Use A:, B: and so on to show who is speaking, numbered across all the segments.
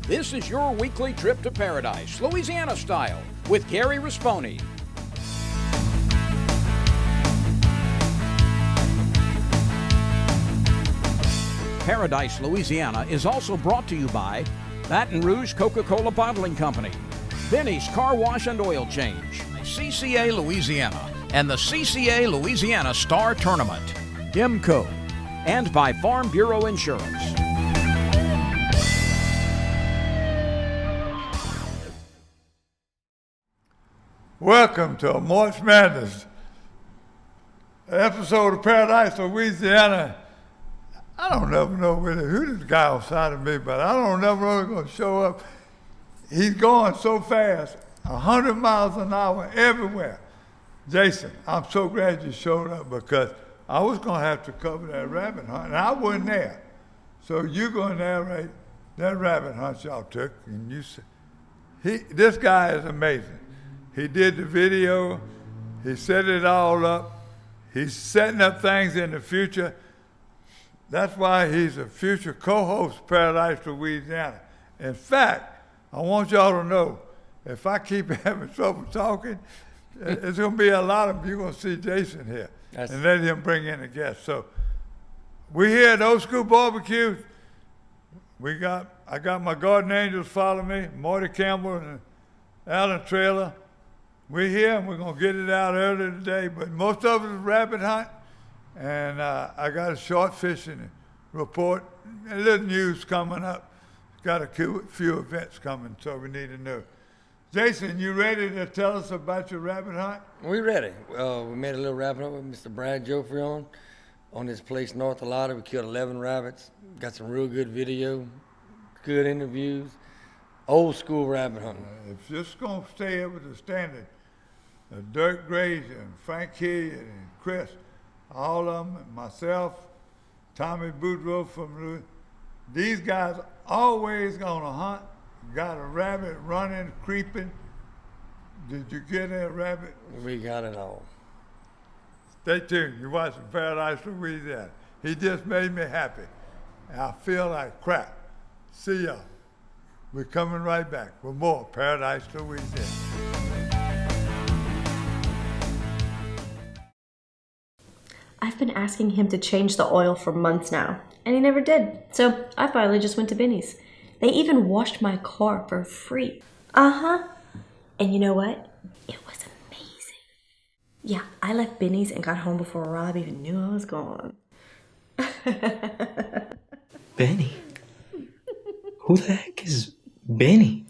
A: This is your weekly trip to paradise, Louisiana style, with Gary Risponi. Paradise, Louisiana is also brought to you by Baton Rouge Coca-Cola Bottling Company, Benny's Car Wash and Oil Change, CCA Louisiana, and the CCA Louisiana Star Tournament, IMCO, and by Farm Bureau Insurance.
B: Welcome to a March Madness episode of Paradise, Louisiana. I don't never know who this guy outside of me, but I don't never know he's going to show up. He's going so fast, 100 miles an hour everywhere. Jason, I'm so glad you showed up because I was going to have to cover that rabbit hunt, and I wasn't there. So you're going to narrate that rabbit hunt y'all took, and you said, this guy is amazing. He did the video, he set it all up, he's setting up things in the future. That's why he's a future co-host of Paradise, Louisiana. In fact, I want y'all to know, if I keep having trouble talking, it's going to be a lot of you're going to see Jason here and let him bring in a guest. So we're here at Old School Barbecue. I got my garden angels following me, Marty Campbell and Alan Trailer. We're here and we're going to get it out early today, but most of it is rabbit hunt. And I got a short fishing report, a little news coming up. Got a few events coming, so we need to know. Jason, you ready to tell us about your rabbit hunt?
C: We're ready. We made a little rabbit hunt with Mr. Brad Joffrey on this place north of Lotta. We killed 11 rabbits. Got some real good video, good interviews. Old school rabbit hunting.
B: If you're just going to stay up with the standard, Dirk Grace and Frank Key and Chris, all of them, myself, Tommy Boudreaux from Louis, these guys always gonna hunt. Got a rabbit running, creeping. Did you get a rabbit?
C: We got it all.
B: Stay tuned. You're watching Paradise, Louisiana. He just made me happy. And I feel like crap. See y'all. We're coming right back with more Paradise, Louisiana.
D: I've been asking him to change the oil for months now, and he never did. So I finally just went to Benny's. They even washed my car for free. And you know what? It was amazing. Yeah, I left Benny's and got home before Rob even knew I was gone.
E: Benny? Who the heck is Benny?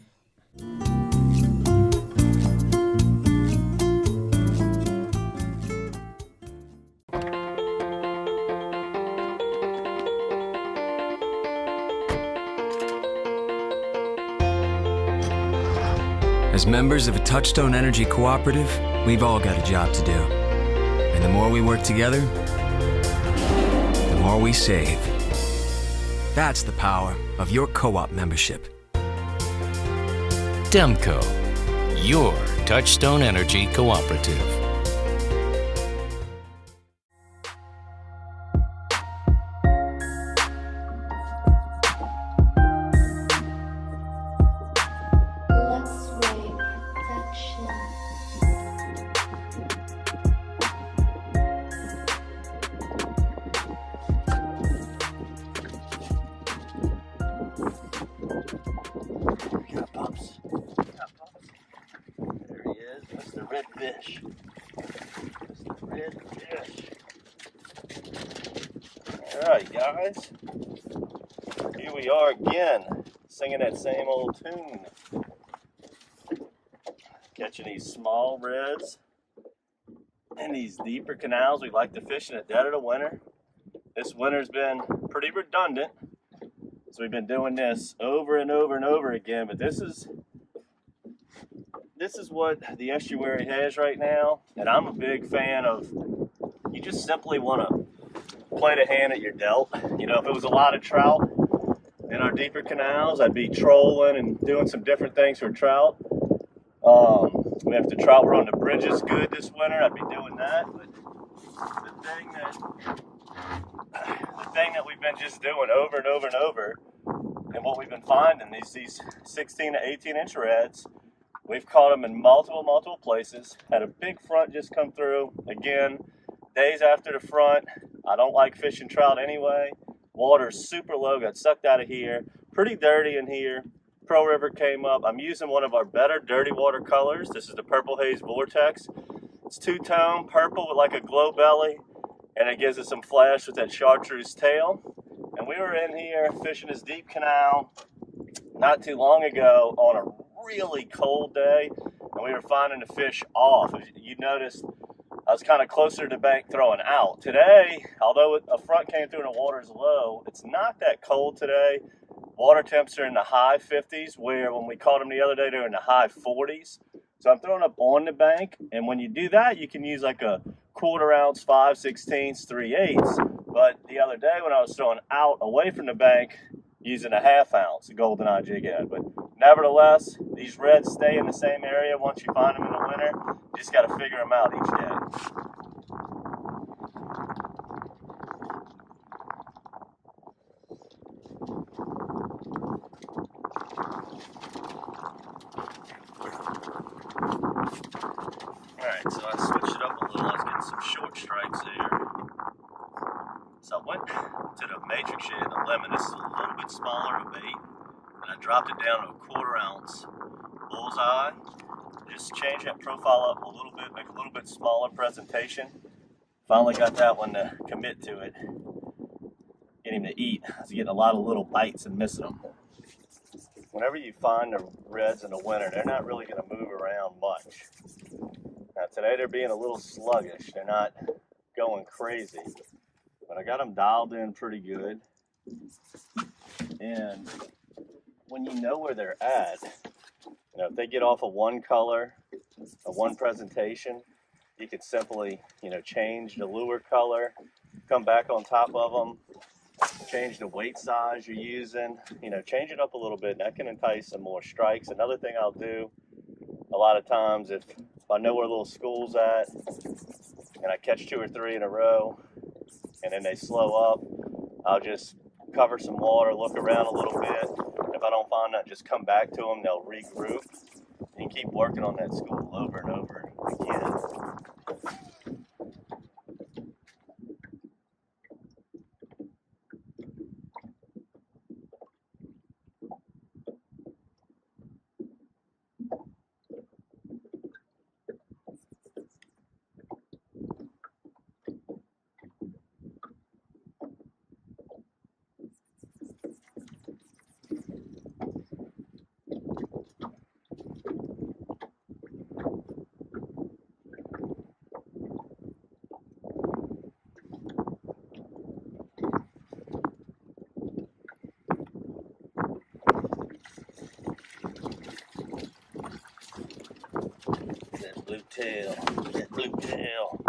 F: As members of a Touchstone Energy Cooperative, we've all got a job to do. And the more we work together, the more we save. That's the power of your co-op membership.
G: Demco, your Touchstone Energy Cooperative.
H: Redfish. Mr. Redfish. All right, guys. Here we are again, singing that same old tune. Catching these small reds in these deeper canals. We like to fish in the dead of the winter. This winter's been pretty redundant, so we've been doing this over and over and over again, but this is what the estuary has right now, and I'm a big fan of, you just simply want to play the hand that you're dealt. You know, if it was a lot of trout in our deeper canals, I'd be trolling and doing some different things for trout. If the trout were on the bridges good this winter, I'd be doing that. But the thing that we've been just doing over and over and over And what we've been finding, these 16 to 18 inch reds, we've caught them in multiple places. Had a big front just come through. Again, days after the front, I don't like fishing trout anyway. Water's super low, got sucked out of here. Pretty dirty in here. Pearl River came up. I'm using one of our better dirty water colors. This is the Purple Haze Vortex. It's two-tone purple with like a glow belly, and it gives it some flash with that chartreuse tail. And we were in here fishing this deep canal not too long ago on a really cold day, and we were finding the fish off. You noticed I was kind of closer to the bank throwing out. Today, although a front came through and the water's low, it's not that cold today. Water temps are in the high 50s, where when we caught them the other day, they were in the high 40s. So I'm throwing up on the bank, and when you do that, you can use like a 1/4 ounce, 5/16, 3/8. But the other day when I was throwing out away from the bank, using a 1/2 ounce GoldenEye jig head. But nevertheless, these reds stay in the same area once you find them in the winter. You just got to figure them out each day. Alright, so I switched it up a little. I was getting some short strikes there. So I went to the matrix shade, the lemon. This is a little bit smaller of a bait, and I dropped it down to a 1/4 ounce bullseye. Just change that profile up a little bit, make a little bit smaller presentation. Finally got that one to commit to it. Get him to eat. I was getting a lot of little bites and missing them. Whenever you find the reds in the winter, they're not really going to move around much. Now today they're being a little sluggish. They're not going crazy. But I got them dialed in pretty good. And when you know where they're at, you know, if they get off of one color, of one presentation, you can simply, you know, change the lure color, come back on top of them, change the weight size you're using, you know, change it up a little bit, and that can entice some more strikes. Another thing I'll do a lot of times, if I know where a little school's at and I catch 2 or 3 in a row and then they slow up, I'll just cover some water, look around a little bit. If I don't find that, just come back to them, they'll regroup, and keep working on that school over and over again. That blue tail,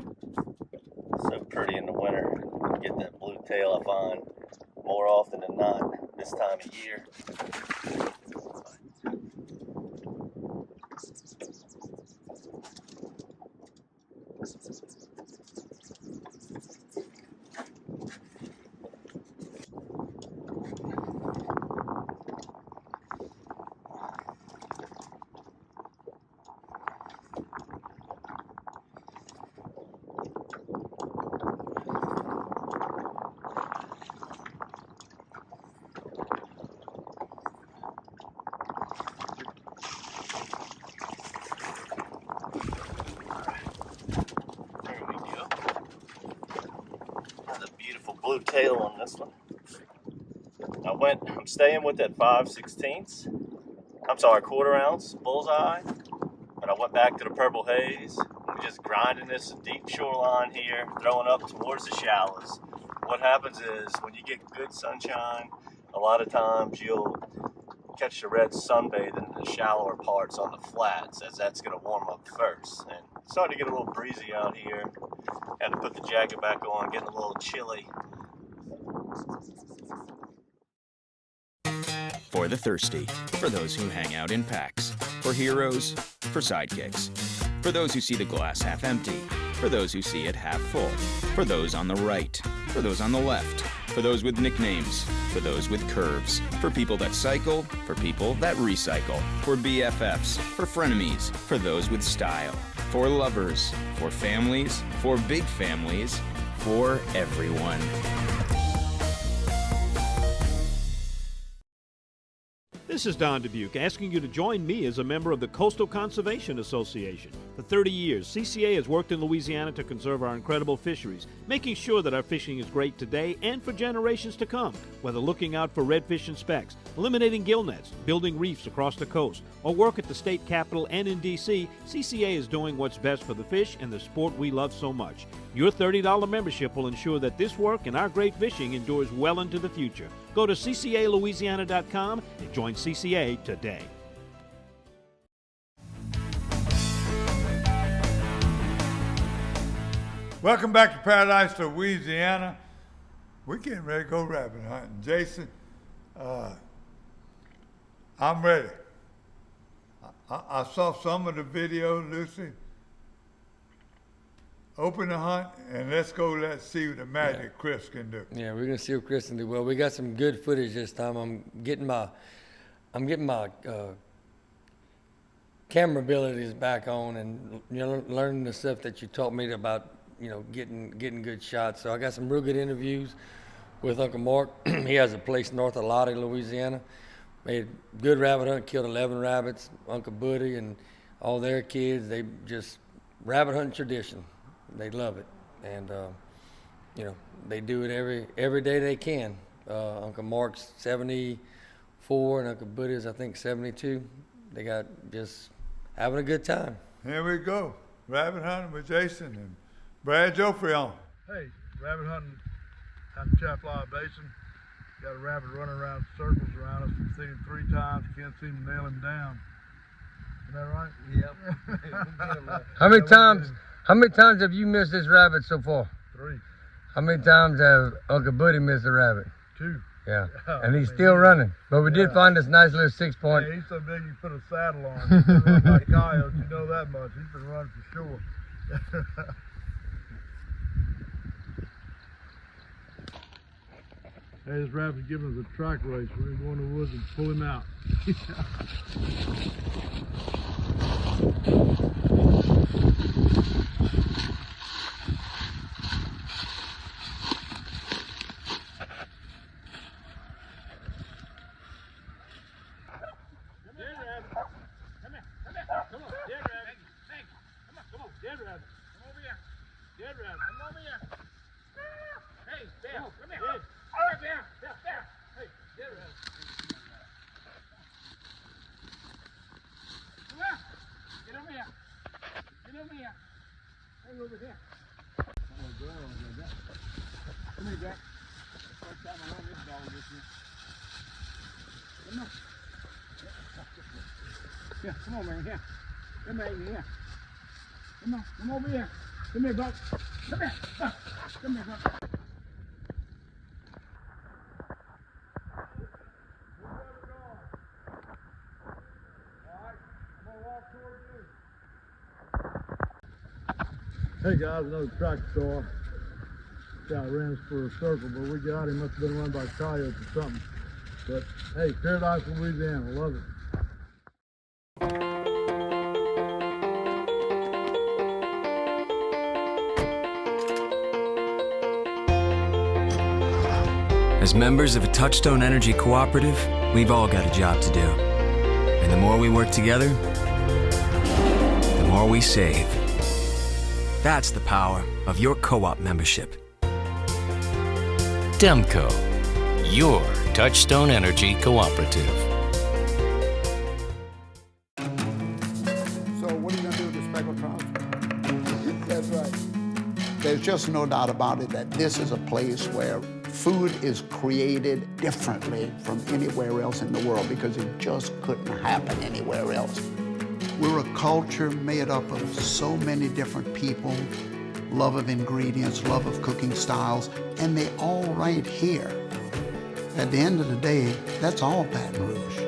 H: so pretty in the winter. Get that blue tail, I find more often than not this time of year. Blue tail on this one. I'm staying with that 5/16. I'm sorry, 1/4 ounce bullseye. But I went back to the Purple Haze. I'm just grinding this deep shoreline here, throwing up towards the shallows. What happens is when you get good sunshine, a lot of times you'll catch the red sunbathing in the shallower parts on the flats, as that's going to warm up first. And it's starting to get a little breezy out here. Had to put the jacket back on, getting a little chilly.
F: For the thirsty, for those who hang out in packs, for heroes, for sidekicks, for those who see the glass half empty, for those who see it half full, for those on the right, for those on the left, for those with nicknames,
I: for those with curves, for people that cycle, for people that recycle, for BFFs, for frenemies, for those with style, for lovers, for families, for big families, for everyone.
J: This is Don Dubuque asking you to join me as a member of the Coastal Conservation Association. For 30 years, CCA has worked in Louisiana to conserve our incredible fisheries, making sure that our fishing is great today and for generations to come. Whether looking out for redfish and specks, eliminating gill nets, building reefs across the coast, or work at the state capitol and in D.C., CCA is doing what's best for the fish and the sport we love so much. Your $30 membership will ensure that this work and our great fishing endures well into the future. Go to ccalouisiana.com and join CCA today.
B: Welcome back to Paradise, Louisiana. We're getting ready to go rabbit hunting. Jason, I'm ready. I saw some of the video, Lucy. Open the hunt and let's see what the magic Chris can do.
C: Yeah, we're gonna see what Chris can do. Well, we got some good footage this time. I'm getting my camera abilities back on, and learning the stuff that you taught me about, getting good shots. So I got some real good interviews with Uncle Mark. He has a place north of Lottie, Louisiana. Made a good rabbit hunt, killed 11 rabbits. Uncle Buddy and all their kids, they just rabbit hunting tradition. They love it, and they do it every day they can. Uncle Mark's 74, and Uncle Buddy's I think 72. They got just having a good time.
B: Here we go, rabbit hunting with Jason and Brad Joffrey on.
K: Hey, rabbit hunting out in Chapala Basin. Got a rabbit running around circles around us. We've seen him 3 times. Can't seem to nail him down. Is that right?
C: Yep. How many times have you missed this rabbit so far?
K: 3.
C: How many times have Uncle Buddy missed a rabbit?
K: 2.
C: Yeah, and he's still running. But we did find this nice little 6-point.
K: Hey, he's so big you put a saddle on him. He's been running like coyotes, you know that much. He's been running for sure. Hey, this rabbit's giving us a track race. We're going to go in the woods and pull him out.
L: Yeah, come on, man. Here. Come here. Come on. Come over here. Come here, Buck. Come here. Come here, Buck. Hey guys, another tractor car. Guy ran us for a circle, but we got him. Must have been run by coyotes or something. But hey, Paradise, Louisiana, love it.
F: As members of a Touchstone Energy cooperative, we've all got a job to do. And the more we work together, the more we save. That's the power of your co-op membership.
G: Demco, your Touchstone Energy cooperative.
M: So what are you going to do with the speckled trout?
L: That's right.
M: There's just no doubt about it that this is a place where food is created differently from anywhere else in the world because it just couldn't happen anywhere else. We're a culture made up of so many different people, love of ingredients, love of cooking styles, and they all right here. At the end of the day, that's all Baton Rouge.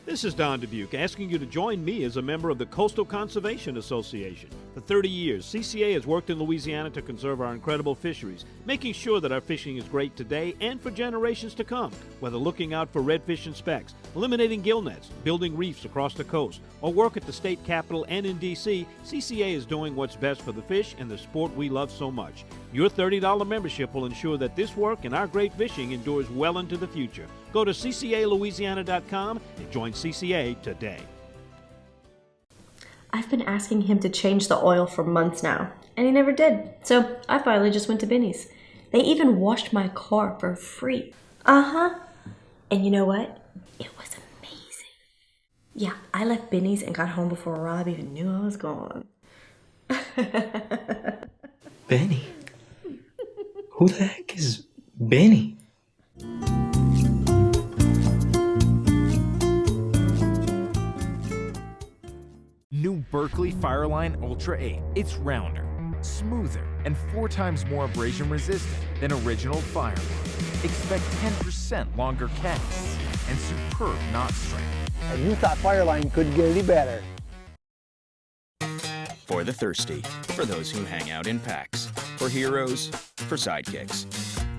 J: This is Don Dubuque asking you to join me as a member of the Coastal Conservation Association. For 30 years, CCA has worked in Louisiana to conserve our incredible fisheries, making sure that our fishing is great today and for generations to come. Whether looking out for redfish and specks, eliminating gill nets, building reefs across the coast, or work at the state capitol and in D.C., CCA is doing what's best for the fish and the sport we love so much. Your $30 membership will ensure that this work and our great fishing endures well into the future. Go to ccalouisiana.com and join CCA today.
D: I've been asking him to change the oil for months now, and he never did. So I finally just went to Benny's. They even washed my car for free. Uh-huh. And you know what? It was amazing. Yeah, I left Benny's and got home before Rob even knew I was gone.
E: Benny? Who the heck is Benny?
N: New Berkeley Fireline Ultra 8. It's rounder, smoother, and 4 times more abrasion resistant than original Fireline. Expect 10% longer casts and superb knot strength.
O: And you thought Fireline couldn't get any better.
I: For the thirsty, for those who hang out in packs, for heroes, for sidekicks,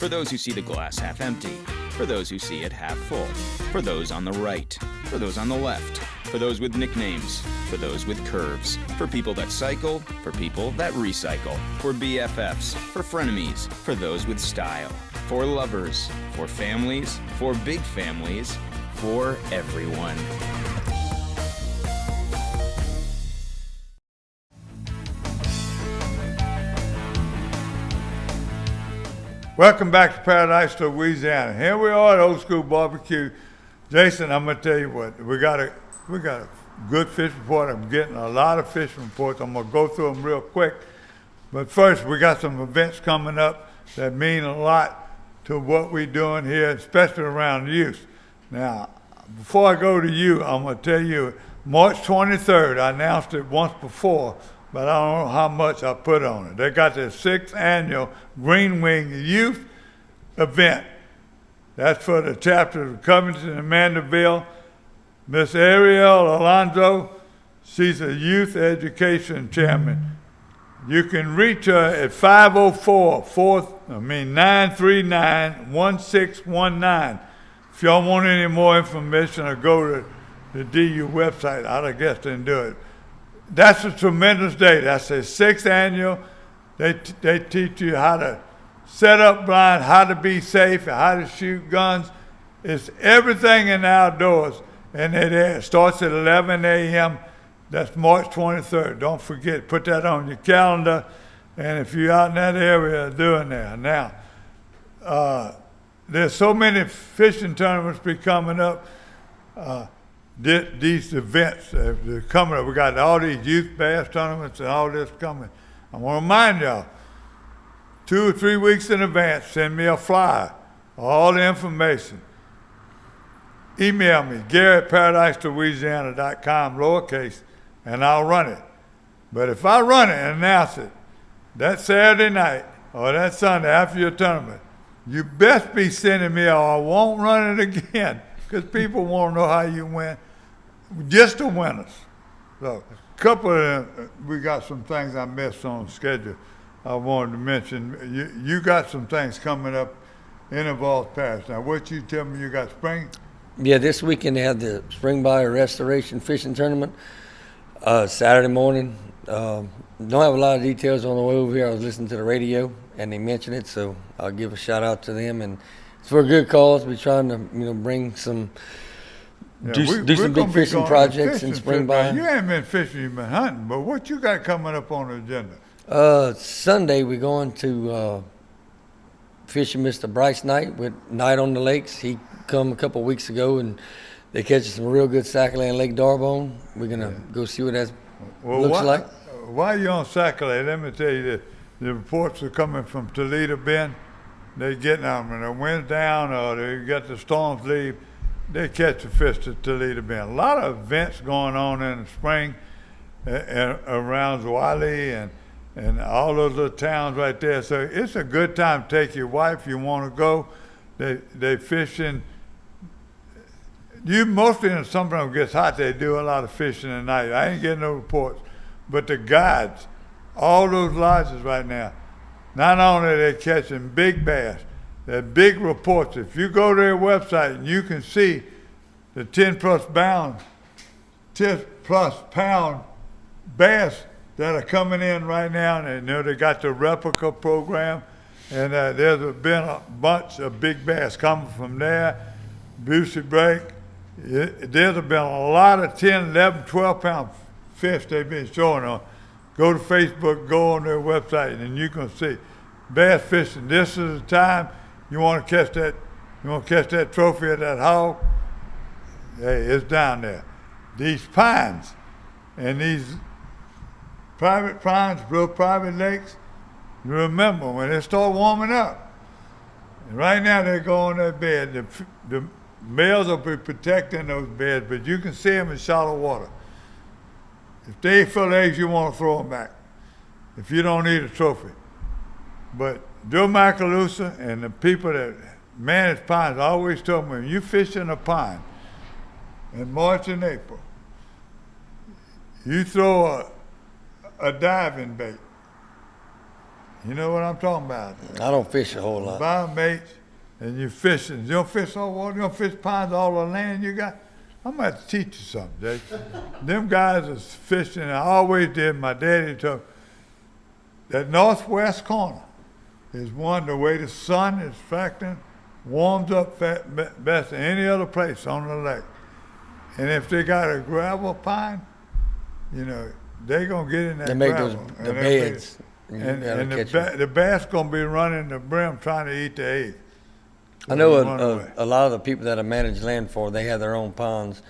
I: for those who see the glass half empty, for those who see it half full, for those on the right, for those on the left, for those with nicknames, for those with curves, for people that cycle, for people that recycle, for BFFs, for frenemies, for those with style, for lovers, for families, for big families, for everyone.
B: Welcome back to Paradise, Louisiana. Here we are at Old School Barbecue. Jason, I'm gonna tell you what, we got a good fish report. I'm getting a lot of fish reports. I'm gonna go through them real quick. But first, we got some events coming up that mean a lot to what we're doing here, especially around youth. Now, before I go to you, I'm gonna tell you, March 23rd, I announced it once before, but I don't know how much I put on it. They got their 6th annual Green Wing Youth event. That's for the chapter of Covington and Mandeville. Miss Ariel Alonso, she's a youth education chairman. You can reach her at 504-939-1619. If y'all want any more information, or go to the DU website, I guess they can do it. That's a tremendous day. That's their 6th annual. They teach you how to set up blind, how to be safe, how to shoot guns. It's everything in the outdoors. And it starts at 11 a.m. That's March 23rd. Don't forget, put that on your calendar. And if you're out in that area, doing that. Now, there's so many fishing tournaments be coming up. These events they're coming up. We got all these youth bass tournaments and all this coming. I want to remind y'all, 2 or 3 weeks in advance, send me a flyer, all the information. Email me, Gary@ParadiseLouisiana.com, lowercase, and I'll run it. But if I run it and announce it that Saturday night or that Sunday after your tournament, you best be sending me or I won't run it again, because people want to know how you win. Just the winners. So, a couple of them, we got some things I missed on the schedule I wanted to mention. You got some things coming up in Evolved Parish. Now, what you tell me you got spring?
C: Yeah, this weekend they had the Spring Bayou Restoration Fishing Tournament, Saturday morning. Don't have a lot of details on the way over here. I was listening to the radio, and they mentioned it, so I'll give a shout-out to them. And it's for a good cause. We're trying to, bring some, do some big fishing projects in Spring Bayou.
B: You ain't been fishing, you've been hunting, but what you got coming up on the agenda?
C: Sunday, we're going to fishing Mr. Bryce Knight with Night on the Lakes. He come a couple weeks ago, and they catch some real good sac-a-lay in Lake Darbone. We're going to go see what that looks like.
B: While you're on sac-a-lay, let me tell you this. The reports are coming from Toledo Bend. They're getting them. When the wind's down or they got the storms leave, they catch the fish at Toledo Bend. A lot of events going on in the spring around Zwiley and all those little towns right there. So it's a good time to take your wife. You want to go. They fishing. You mostly in the summer when it gets hot, they do a lot of fishing at night. I ain't getting no reports. But the guides, all those lodges right now, not only are they catching big bass, they're big reports. If you go to their website, and you can see the 10 plus pound bass that are coming in right now, and you know they got the replica program, and there's been a bunch of big bass coming from there. Busey Break, there's been a lot of 10, 11, 12 pound fish they've been showing on. Go to Facebook, go on their website, and you can see bass fishing. This is the time you want to catch that. You want to catch that trophy of that hog. Hey, it's down there. These pines and these private pines, real private lakes. You remember when they start warming up. And right now they go on that bed. The males will be protecting those beds, but you can see them in shallow water. If they ain't full of eggs, you want to throw them back. If you don't need a trophy. But Joe Macalusa and the people that manage ponds always told me, when you fish in a pond in March and April, you throw a diving bait. You know what I'm talking about?
C: I don't fish a whole lot.
B: Buy baits and you fishing. You don't fish all water, you don't fish ponds, all the land you got. I'm going to have to teach you something, Jake. Them guys is fishing, I always did. My daddy told me that northwest corner is one, the way the sun is factoring, warms up best than any other place on the lake. And if they got a gravel pine, you know, they're going to get in that
C: they make
B: gravel.
C: the beds.
B: And the bass going to be running the brim trying to eat the egg.
C: I know a lot of the people that I manage land for, they have their own ponds,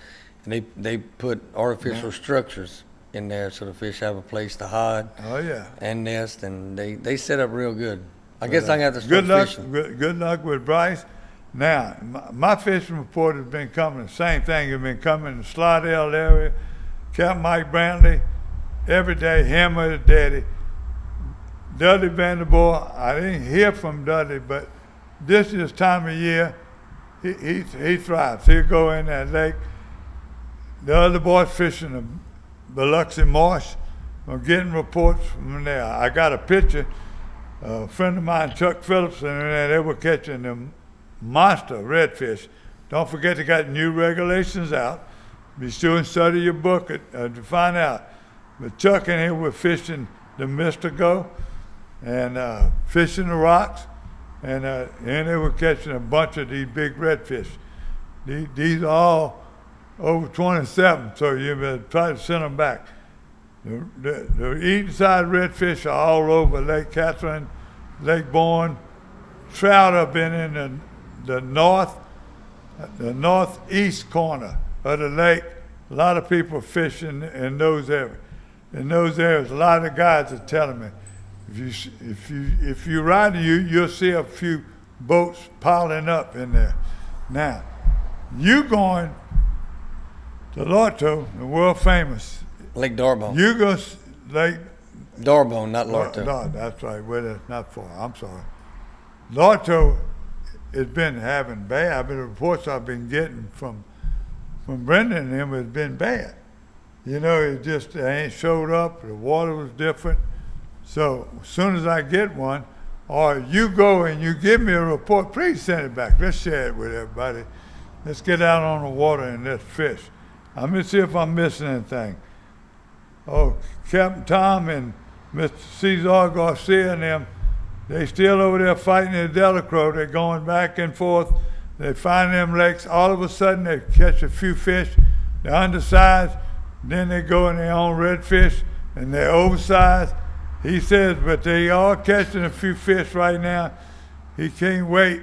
C: and they put artificial structures in there so the fish have a place to hide.
B: Oh yeah.
C: And nest, and they set up real good. I guess I have to start fishing.
B: Good luck with Bryce. Now, my fishing report has been coming, the same thing has been coming in the Slidell area. Captain Mike Brantley, every day, him or his daddy. Dudley Vanderboer, I didn't hear from Dudley, but this is time of year, he thrives. He'll go in that lake. The other boys fishing the Biloxi Marsh. I'm getting reports from there. I got a picture. A friend of mine, Chuck Phillips, and they were catching them monster redfish. Don't forget they got new regulations out. Be sure and study your book to find out. But Chuck and him were fishing the Mystico and fishing the rocks. And they were catching a bunch of these big redfish. These are all over 27, so you better try to send them back. The eating side redfish are all over Lake Catherine, Lake Bourne. Trout have been in the northeast corner of the lake. A lot of people fishing in those areas. In those areas, a lot of guys are telling me, if you ride, you'll see a few boats piling up in there. Now, you going to Lorto, the world famous
C: Lake D'Arbonne.
B: You go Lake
C: D'Arbonne, not Lorto.
B: No, that's right. Well, that's not far. I'm sorry. Lorto has been having bad. The reports I've been getting from Brendan and him has been bad. You know, it just ain't showed up. The water was different. So as soon as I get one, or you go and you give me a report, please send it back. Let's share it with everybody. Let's get out on the water and let's fish. I'm going to see if I'm missing anything. Oh, Captain Tom and Mr. Cesar Garcia and them, they still over there fighting in Delacroix. They're going back and forth. They find them lakes. All of a sudden, they catch a few fish. They're undersized. Then they go in their own redfish, and they're oversized. He says, but they all catching a few fish right now. He can't wait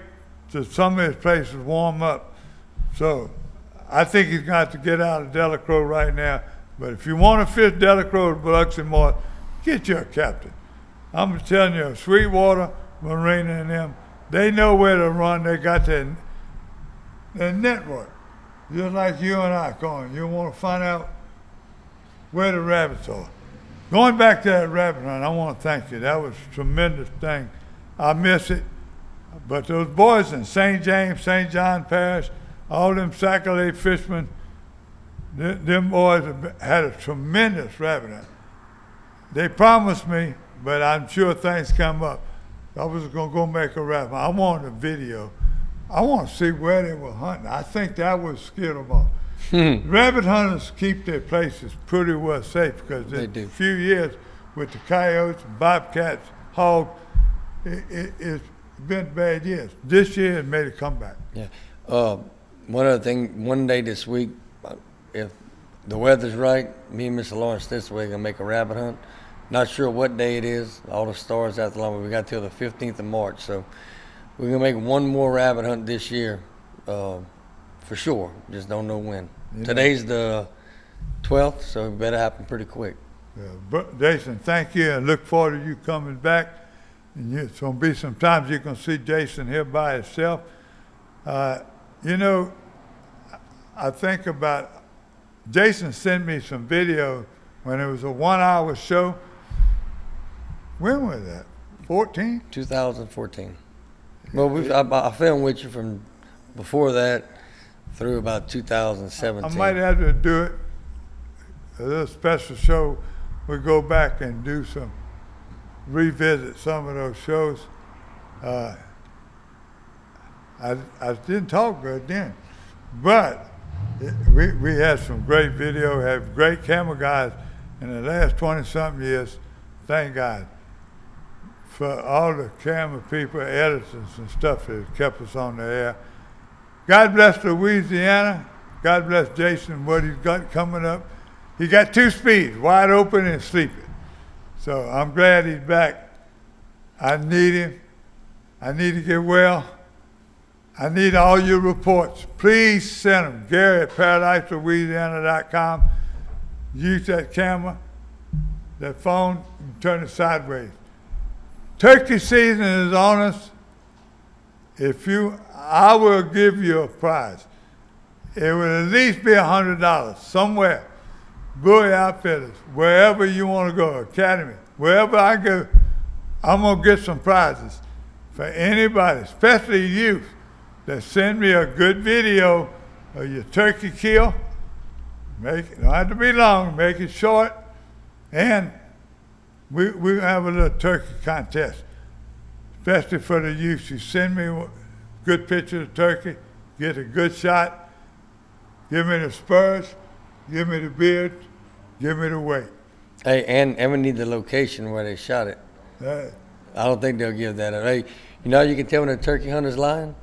B: till some of his places warm up. So I think he's going to have to get out of Delacroix right now. But if you want to fish Delacroix with Biloxi Marsh, get your captain. I'm telling you, Sweetwater, Marina, and them, they know where to run. They got their network. Just like you and I, Colin. You want to find out where the rabbits are. Going back to that rabbit hunt, I want to thank you. That was a tremendous thing. I miss it. But those boys in St. James, St. John Parish, all them Sac-A-Lait fishermen, them boys have had a tremendous rabbit hunt. they promised me, but I'm sure things come up. I was gonna go make a rabbit. I wanted a video. I want to see where they were hunting. I think that would scare them off. Rabbit hunters keep their places pretty well safe because in a few years with the coyotes, bobcats, hogs, it's been bad years. This year it made a comeback.
C: Yeah. One other thing, one day this week, if the weather's right, me and Mr. Lawrence this way gonna make a rabbit hunt. Not sure what day it is. All the stars out the line, but we got till the 15th of March. So we're gonna make one more rabbit hunt this year, for sure. Just don't know when. Today's the 12th, so it better happen pretty quick.
B: Yeah, but Jason, thank you, and look forward to you coming back. And it's gonna be some times you're gonna see Jason here by himself. You know, I think about Jason sent me some video when it was a 1-hour show. When was that? 14? 2014.
C: Well, I filmed with you from before that through about 2017.
B: I might have to do it, a little special show. We go back and do some, revisit some of those shows. I didn't talk good then, but we had some great video, have great camera guys in the last 20-something years. Thank God for all the camera people, editors and stuff that kept us on the air. God bless Louisiana. God bless Jason, what he's got coming up. He got 2 speeds, wide open and sleeping. So I'm glad he's back. I need him. I need to get well. I need all your reports. Please send them. Gary at ParadiseLouisiana.com. Use that camera, that phone, and turn it sideways. Turkey season is on us. I will give you a prize. It will at least be $100 somewhere. Bowie Outfitters, wherever you want to go, Academy, wherever I go, I'm going to get some prizes for anybody, especially youth, that send me a good video of your turkey kill. Don't have to be long, make it short. And we have a little turkey contest, especially for the youth. You send me a good picture of turkey, get a good shot, give me the spurs, give me the beard, give me the weight.
C: Hey, and we need the location where they shot it. I don't think they'll give that up. Hey, you know how you can tell when a turkey hunter's lying?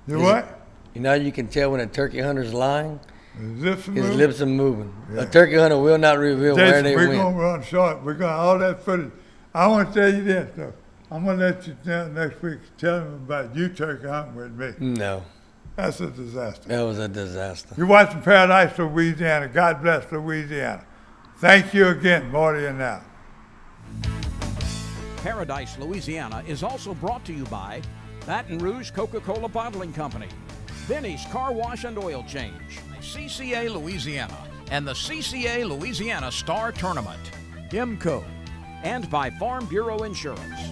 B: You what?
C: You know how you can tell when a turkey hunter's lying?
B: His lips are
C: His
B: moving?
C: lips are moving.
B: Yeah.
C: A turkey hunter will not reveal
B: Jason,
C: where they went.
B: we're going to run short. We're going to all that footage. I want to tell you this, though. I'm going to let you down next week tell them about you turkey hunting with me.
C: No.
B: That's a disaster.
C: That was a disaster.
B: You're watching Paradise, Louisiana. God bless Louisiana. Thank you again, Marty and now.
A: Paradise, Louisiana is also brought to you by Baton Rouge Coca-Cola Bottling Company, Benny's Car Wash and Oil Change, CCA Louisiana, and the CCA Louisiana Star Tournament, IMCO, and by Farm Bureau Insurance.